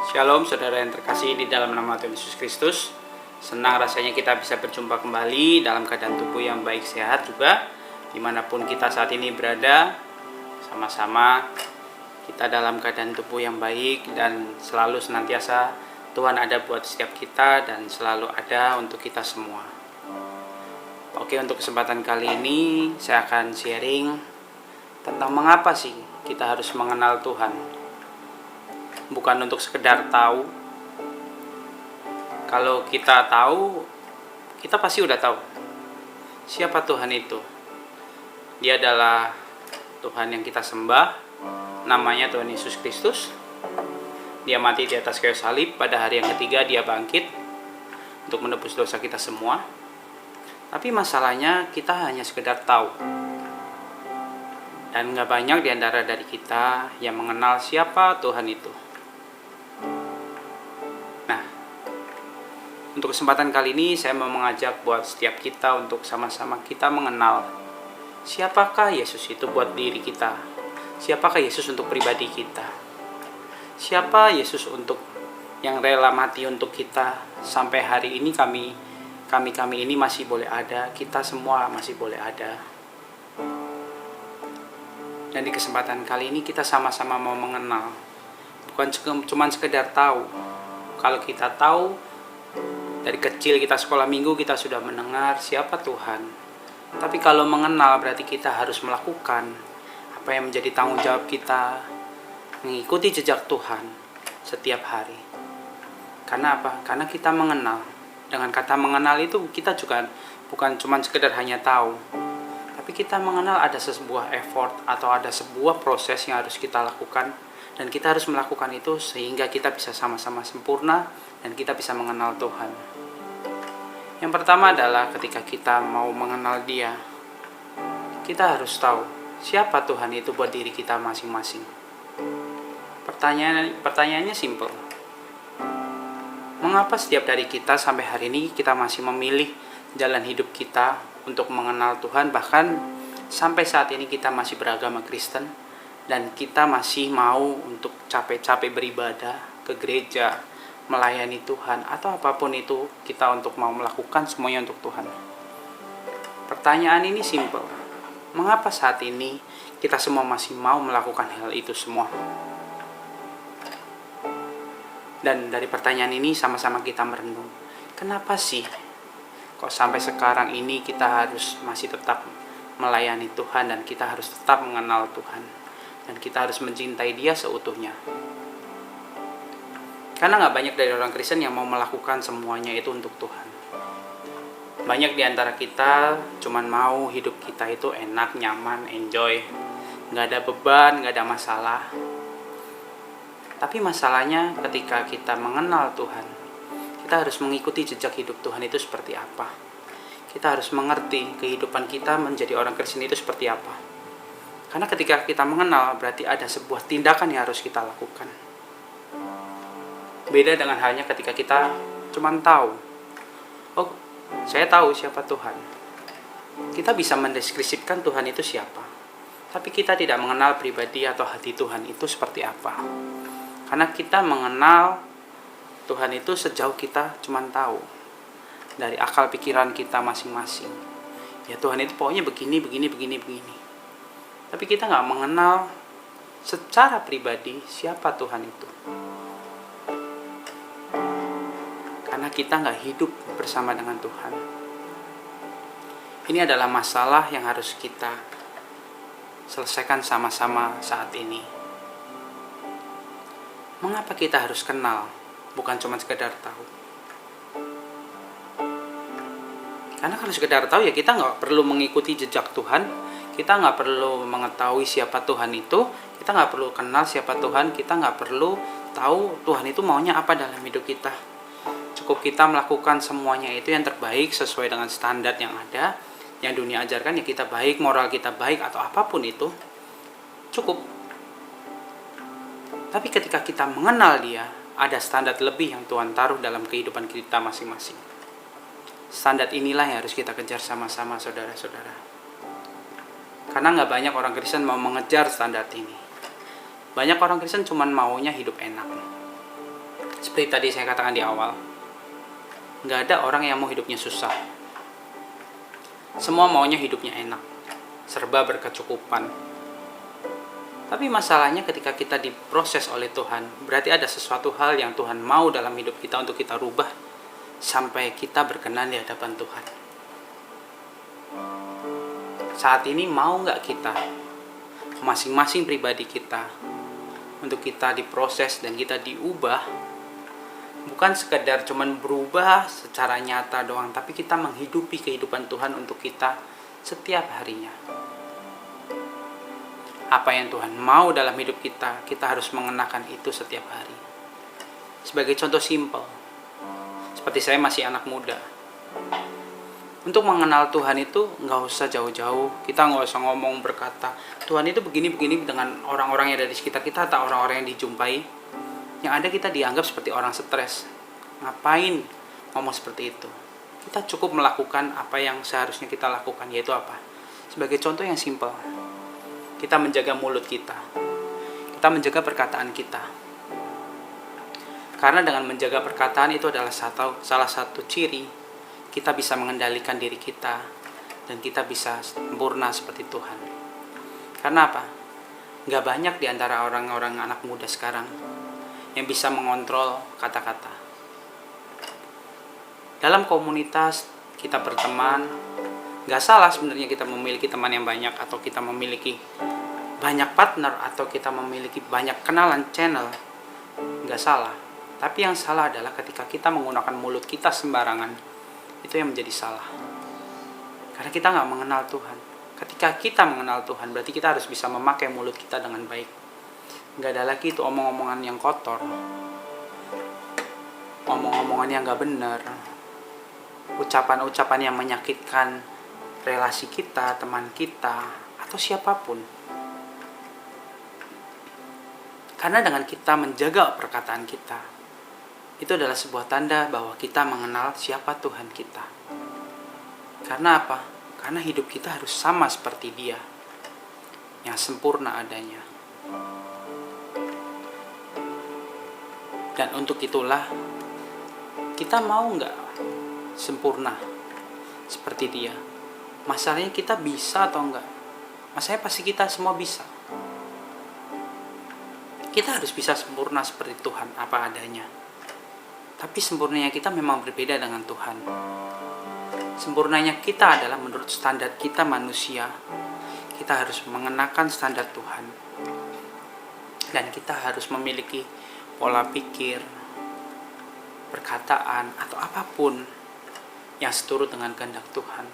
Shalom saudara yang terkasih di dalam nama Tuhan Yesus Kristus. Senang rasanya kita bisa berjumpa kembali dalam keadaan tubuh yang baik sehat juga. Dimanapun kita saat ini berada, sama-sama kita dalam keadaan tubuh yang baik dan selalu senantiasa Tuhan ada buat setiap kita dan selalu ada untuk kita semua. Oke, untuk kesempatan kali ini saya akan sharing tentang mengapa sih kita harus mengenal Tuhan. Bukan untuk sekedar tahu. Kalau kita tahu, kita pasti udah tahu siapa Tuhan itu. Dia adalah Tuhan yang kita sembah, namanya Tuhan Yesus Kristus. Dia mati di atas kayu salib, pada hari yang ketiga dia bangkit untuk menebus dosa kita semua. Tapi masalahnya kita hanya sekedar tahu. Dan gak banyak di antara dari kita yang mengenal siapa Tuhan itu. Untuk kesempatan kali ini saya mau mengajak buat setiap kita untuk sama-sama kita mengenal siapakah Yesus itu buat diri kita. Siapakah Yesus untuk pribadi kita. Siapa Yesus untuk yang rela mati untuk kita. Sampai hari ini kami ini masih boleh ada. Kita semua masih boleh ada. Dan di kesempatan kali ini kita sama-sama mau mengenal. Bukan cuma sekedar tahu. Kalau kita tahu, dari kecil kita sekolah minggu kita sudah mendengar siapa Tuhan. Tapi kalau mengenal berarti kita harus melakukan apa yang menjadi tanggung jawab kita, mengikuti jejak Tuhan setiap hari. Karena apa? Karena kita mengenal. Dengan kata mengenal itu kita juga bukan cuma sekedar hanya tahu. Tapi kita mengenal ada sebuah effort atau ada sebuah proses yang harus kita lakukan. Dan kita harus melakukan itu sehingga kita bisa sama-sama sempurna dan kita bisa mengenal Tuhan. Yang pertama adalah ketika kita mau mengenal Dia, kita harus tahu siapa Tuhan itu buat diri kita masing-masing. Pertanyaannya simple. Mengapa setiap dari kita sampai hari ini kita masih memilih jalan hidup kita untuk mengenal Tuhan, bahkan sampai saat ini kita masih beragama Kristen dan kita masih mau untuk capek-capek beribadah ke gereja, melayani Tuhan, atau apapun itu kita untuk mau melakukan semuanya untuk Tuhan. Pertanyaan ini simple. Mengapa saat ini kita semua masih mau melakukan hal itu semua? Dan dari pertanyaan ini sama-sama kita merenung. Kenapa sih kok sampai sekarang ini kita harus masih tetap melayani Tuhan dan kita harus tetap mengenal Tuhan? Dan kita harus mencintai Dia seutuhnya. Karena gak banyak dari orang Kristen yang mau melakukan semuanya itu untuk Tuhan. Banyak di antara kita cuman mau hidup kita itu enak, nyaman, enjoy. Gak ada beban, gak ada masalah. Tapi masalahnya ketika kita mengenal Tuhan, kita harus mengikuti jejak hidup Tuhan itu seperti apa. Kita harus mengerti kehidupan kita menjadi orang Kristen itu seperti apa. Karena ketika kita mengenal berarti ada sebuah tindakan yang harus kita lakukan. Beda dengan halnya ketika kita cuma tahu. Oh, saya tahu siapa Tuhan. Kita bisa mendeskripsikan Tuhan itu siapa. Tapi kita tidak mengenal pribadi atau hati Tuhan itu seperti apa. Karena kita mengenal Tuhan itu sejauh kita cuma tahu. Dari akal pikiran kita masing-masing. Ya Tuhan itu pokoknya begini. Tapi kita gak mengenal secara pribadi siapa Tuhan itu. Karena kita gak hidup bersama dengan Tuhan. Ini adalah masalah yang harus kita selesaikan sama-sama saat ini. Mengapa kita harus kenal, bukan cuma sekedar tahu? Karena kalau sekedar tahu ya kita gak perlu mengikuti jejak Tuhan. Kita gak perlu mengetahui siapa Tuhan itu. Kita gak perlu kenal siapa Tuhan. Kita gak perlu tahu Tuhan itu maunya apa dalam hidup kita. Cukup kita melakukan semuanya itu yang terbaik sesuai dengan standar yang ada, yang dunia ajarkan, ya kita baik, moral kita baik atau apapun itu. Cukup. Tapi ketika kita mengenal Dia, ada standar lebih yang Tuhan taruh dalam kehidupan kita masing-masing. Standar inilah yang harus kita kejar sama-sama saudara-saudara. Karena gak banyak orang Kristen mau mengejar standar ini. Banyak orang Kristen cuma maunya hidup enak. Seperti tadi saya katakan di awal, nggak ada orang yang mau hidupnya susah. Semua maunya hidupnya enak, serba berkecukupan. Tapi masalahnya ketika kita diproses oleh Tuhan, berarti ada sesuatu hal yang Tuhan mau dalam hidup kita untuk kita rubah sampai kita berkenan di hadapan Tuhan. Saat ini mau nggak kita, masing-masing pribadi kita, untuk kita diproses dan kita diubah, bukan sekedar cuman berubah secara nyata doang, tapi kita menghidupi kehidupan Tuhan untuk kita setiap harinya. Apa yang Tuhan mau dalam hidup kita, kita harus mengenakan itu setiap hari. Sebagai contoh simpel, seperti saya masih anak muda. Untuk mengenal Tuhan itu nggak usah jauh-jauh, kita nggak usah ngomong berkata Tuhan itu begini-begini dengan orang-orang yang ada di sekitar kita atau orang-orang yang dijumpai. Yang ada kita dianggap seperti orang stres. Ngapain ngomong seperti itu? Kita cukup melakukan apa yang seharusnya kita lakukan, yaitu apa? Sebagai contoh yang simpel, kita menjaga mulut kita, kita menjaga perkataan kita. Karena dengan menjaga perkataan itu adalah salah satu ciri kita bisa mengendalikan diri kita dan kita bisa sempurna seperti Tuhan. Karena apa? Gak banyak di antara orang-orang anak muda sekarang yang bisa mengontrol kata-kata. Dalam komunitas kita berteman, gak salah sebenarnya kita memiliki teman yang banyak, atau kita memiliki banyak partner, atau kita memiliki banyak kenalan channel. Gak salah. Tapi yang salah adalah ketika kita menggunakan mulut kita sembarangan. Itu yang menjadi salah. Karena kita gak mengenal Tuhan. Ketika kita mengenal Tuhan, berarti kita harus bisa memakai mulut kita dengan baik. Gak ada lagi itu omong-omongan yang kotor, omong-omongan yang gak benar, ucapan-ucapan yang menyakitkan relasi kita, teman kita, atau siapapun. Karena dengan kita menjaga perkataan kita, itu adalah sebuah tanda bahwa kita mengenal siapa Tuhan kita. Karena apa? Karena hidup kita harus sama seperti Dia, yang sempurna adanya. Dan untuk itulah, kita mau nggak sempurna seperti Dia? Masalahnya kita bisa atau enggak? Masalahnya pasti kita semua bisa. Kita harus bisa sempurna seperti Tuhan apa adanya. Tapi sempurnanya kita memang berbeda dengan Tuhan. Sempurnanya kita adalah menurut standar kita manusia. Kita harus mengenakan standar Tuhan. Dan kita harus memiliki pola pikir, perkataan, atau apapun yang seturut dengan kehendak Tuhan.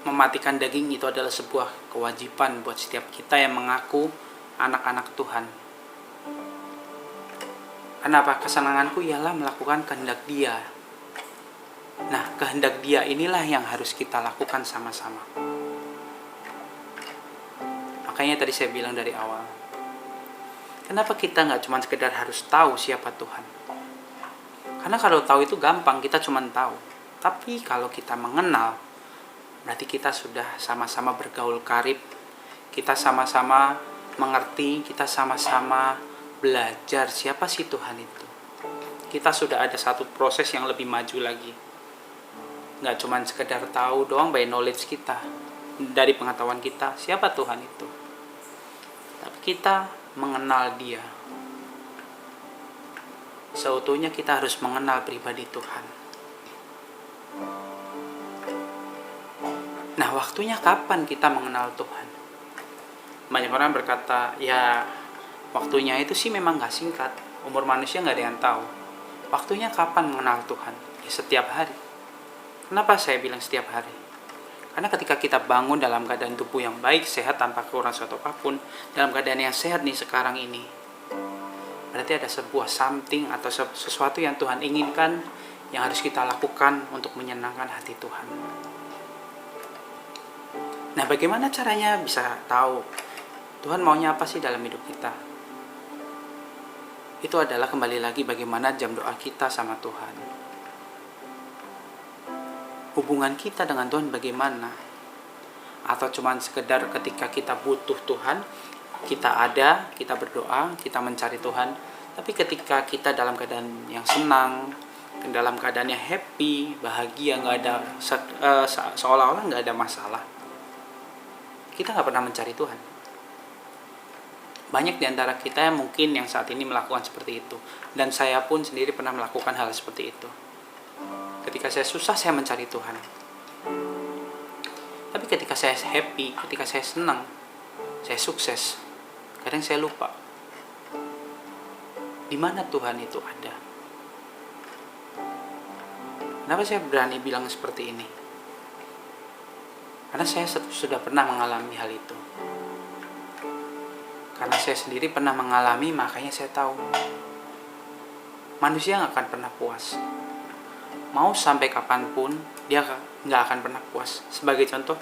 Mematikan daging itu adalah sebuah kewajiban buat setiap kita yang mengaku anak-anak Tuhan. Kenapa? Kesenanganku ialah melakukan kehendak Dia. Nah, kehendak Dia inilah yang harus kita lakukan sama-sama. Makanya tadi saya bilang dari awal, kenapa kita nggak cuma sekedar harus tahu siapa Tuhan? Karena kalau tahu itu gampang, kita cuma tahu. Tapi kalau kita mengenal, berarti kita sudah sama-sama bergaul karib, kita sama-sama mengerti, kita sama-sama belajar siapa sih Tuhan itu. Kita sudah ada satu proses yang lebih maju lagi. Nggak cuma sekedar tahu doang by knowledge kita, dari pengetahuan kita siapa Tuhan itu. Tapi kita mengenal Dia. Seutuhnya kita harus mengenal pribadi Tuhan. Nah, waktunya kapan kita mengenal Tuhan? Banyak orang berkata, ya waktunya itu sih memang gak singkat. Umur manusia gak ada yang tahu. Waktunya kapan mengenal Tuhan? Ya setiap hari. Kenapa saya bilang setiap hari? Karena ketika kita bangun dalam keadaan tubuh yang baik, sehat tanpa kekurangan suatu apapun, dalam keadaan yang sehat nih sekarang ini, berarti ada sebuah something atau sesuatu yang Tuhan inginkan, yang harus kita lakukan untuk menyenangkan hati Tuhan. Nah, bagaimana caranya bisa tahu Tuhan maunya apa sih dalam hidup kita? Itu adalah kembali lagi bagaimana jam doa kita sama Tuhan. Hubungan kita dengan Tuhan bagaimana? Atau cuman sekedar ketika kita butuh Tuhan, Kita ada, kita berdoa, kita mencari Tuhan. Tapi ketika kita dalam keadaan yang senang, dalam keadaan yang happy, bahagia, nggak ada seolah-olah nggak ada masalah, kita nggak pernah mencari Tuhan. Banyak di antara kita yang mungkin yang saat ini melakukan seperti itu. Dan saya pun sendiri pernah melakukan hal seperti itu. Ketika saya susah, saya mencari Tuhan. Tapi ketika saya happy, ketika saya senang, saya sukses, kadang saya lupa di mana Tuhan itu ada. Kenapa saya berani bilang seperti ini? Karena saya sudah pernah mengalami hal itu. Karena saya sendiri pernah mengalami, makanya saya tahu manusia nggak akan pernah puas. Mau sampai kapanpun, dia nggak akan pernah puas. Sebagai contoh,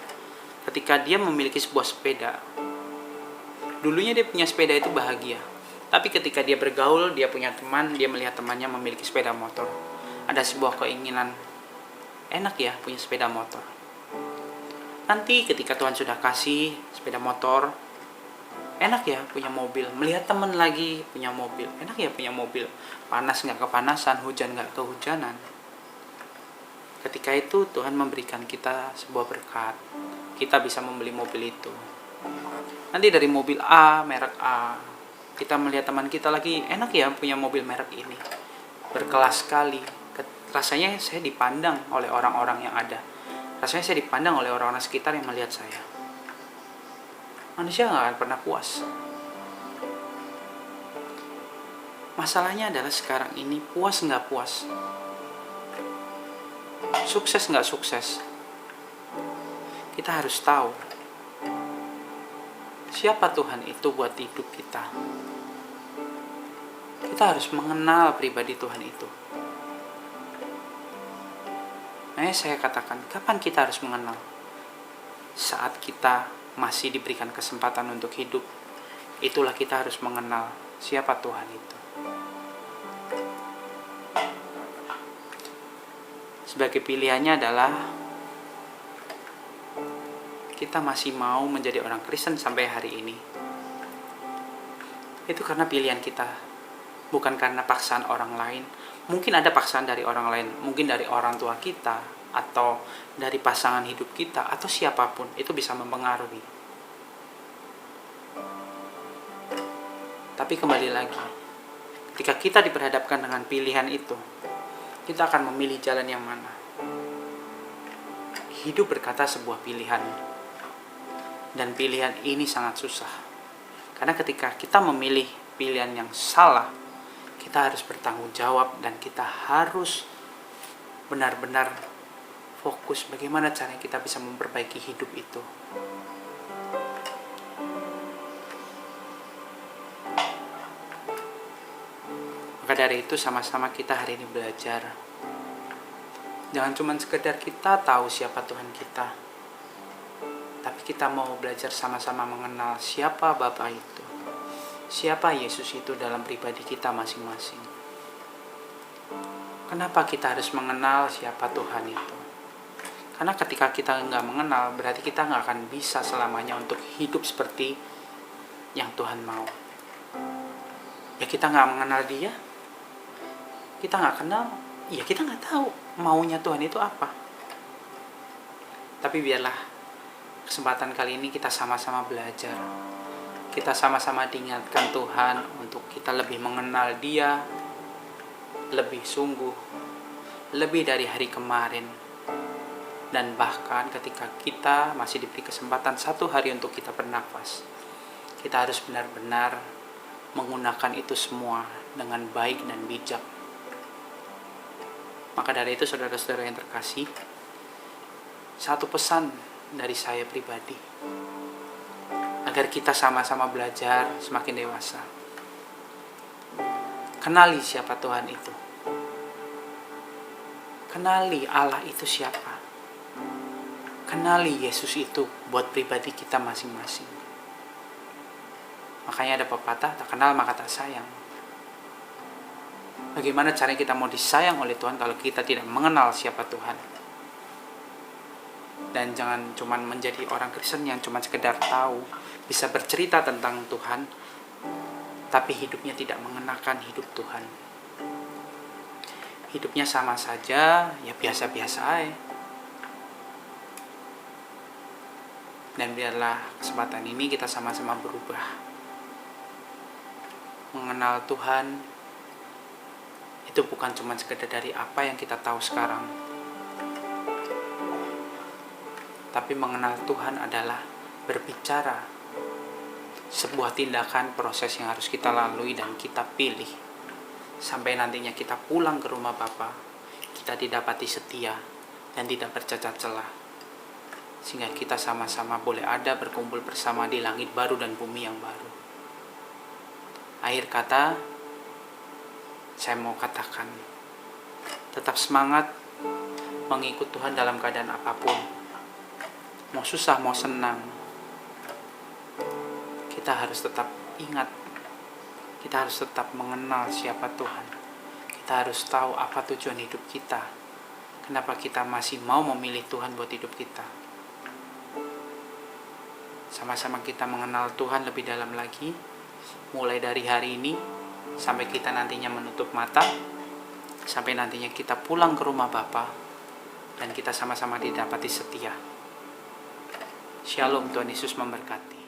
ketika dia memiliki sebuah sepeda, dulunya dia punya sepeda itu bahagia. Tapi ketika dia bergaul, dia punya teman, dia melihat temannya memiliki sepeda motor. Ada sebuah keinginan, enak ya punya sepeda motor. Nanti ketika Tuhan sudah kasih sepeda motor, enak ya punya mobil. Melihat teman lagi punya mobil, enak ya punya mobil. Panas nggak kepanasan, hujan nggak kehujanan. Ketika itu Tuhan memberikan kita sebuah berkat. Kita bisa membeli mobil itu. Nanti dari mobil A, merek A, kita melihat teman kita lagi, enak ya punya mobil merek ini. Berkelas sekali. Rasanya saya dipandang oleh orang-orang yang ada. Rasanya saya dipandang oleh orang-orang sekitar yang melihat saya. Manusia nggak akan pernah puas. Masalahnya adalah sekarang ini puas nggak puas, sukses nggak sukses. Kita harus tahu siapa Tuhan itu buat hidup kita. Kita harus mengenal pribadi Tuhan itu. Nah, saya katakan, kapan kita harus mengenal? Saat kita masih diberikan kesempatan untuk hidup, itulah kita harus mengenal siapa Tuhan itu. Sebagai pilihannya adalah kita masih mau menjadi orang Kristen sampai hari ini. Itu karena pilihan kita, bukan karena paksaan orang lain. Mungkin ada paksaan dari orang lain, mungkin dari orang tua kita, atau dari pasangan hidup kita, atau siapapun, itu bisa mempengaruhi. Tapi kembali lagi, ketika kita diperhadapkan dengan pilihan itu, kita akan memilih jalan yang mana. Hidup berkata sebuah pilihan, dan pilihan ini sangat susah. Karena ketika kita memilih pilihan yang salah, kita harus bertanggung jawab dan kita harus benar-benar fokus bagaimana caranya kita bisa memperbaiki hidup itu. Maka dari itu sama-sama kita hari ini belajar. Jangan cuma sekedar kita tahu siapa Tuhan kita, tapi kita mau belajar sama-sama mengenal siapa Bapa itu, siapa Yesus itu dalam pribadi kita masing-masing. Kenapa kita harus mengenal siapa Tuhan itu? Karena ketika kita nggak mengenal, berarti kita nggak akan bisa selamanya untuk hidup seperti yang Tuhan mau. Ya kita nggak mengenal Dia, kita nggak kenal, ya kita nggak tahu maunya Tuhan itu apa. Tapi biarlah kesempatan kali ini kita sama-sama belajar. Kita sama-sama diingatkan Tuhan untuk kita lebih mengenal Dia, lebih sungguh, lebih dari hari kemarin. Dan bahkan ketika kita masih diberi kesempatan satu hari untuk kita bernafas, kita harus benar-benar menggunakan itu semua dengan baik dan bijak. Maka dari itu saudara-saudara yang terkasih, satu pesan dari saya pribadi, agar kita sama-sama belajar semakin dewasa. Kenali siapa Tuhan itu. Kenali Allah itu siapa. Kenali Yesus itu buat pribadi kita masing-masing. Makanya ada pepatah, tak kenal maka tak sayang. Bagaimana caranya kita mau disayang oleh Tuhan kalau kita tidak mengenal siapa Tuhan? Dan jangan cuma menjadi orang Kristen yang cuma sekedar tahu, bisa bercerita tentang Tuhan, tapi hidupnya tidak mengenakan hidup Tuhan. Hidupnya sama saja, ya biasa-biasa aja. Dan biarlah kesempatan ini kita sama-sama berubah. Mengenal Tuhan itu bukan cuma sekedar dari apa yang kita tahu sekarang. Tapi mengenal Tuhan adalah berbicara, sebuah tindakan proses yang harus kita lalui dan kita pilih. Sampai nantinya kita pulang ke rumah Bapa, kita didapati setia dan tidak bercacat celah. Sehingga kita sama-sama boleh ada berkumpul bersama di langit baru dan bumi yang baru. Akhir kata, saya mau katakan, tetap semangat mengikut Tuhan dalam keadaan apapun. Mau susah, mau senang, kita harus tetap ingat, kita harus tetap mengenal siapa Tuhan. Kita harus tahu apa tujuan hidup kita, kenapa kita masih mau memilih Tuhan buat hidup kita. Sama-sama kita mengenal Tuhan lebih dalam lagi, mulai dari hari ini sampai kita nantinya menutup mata, sampai nantinya kita pulang ke rumah Bapa dan kita sama-sama didapati setia. Shalom, Tuhan Yesus memberkati.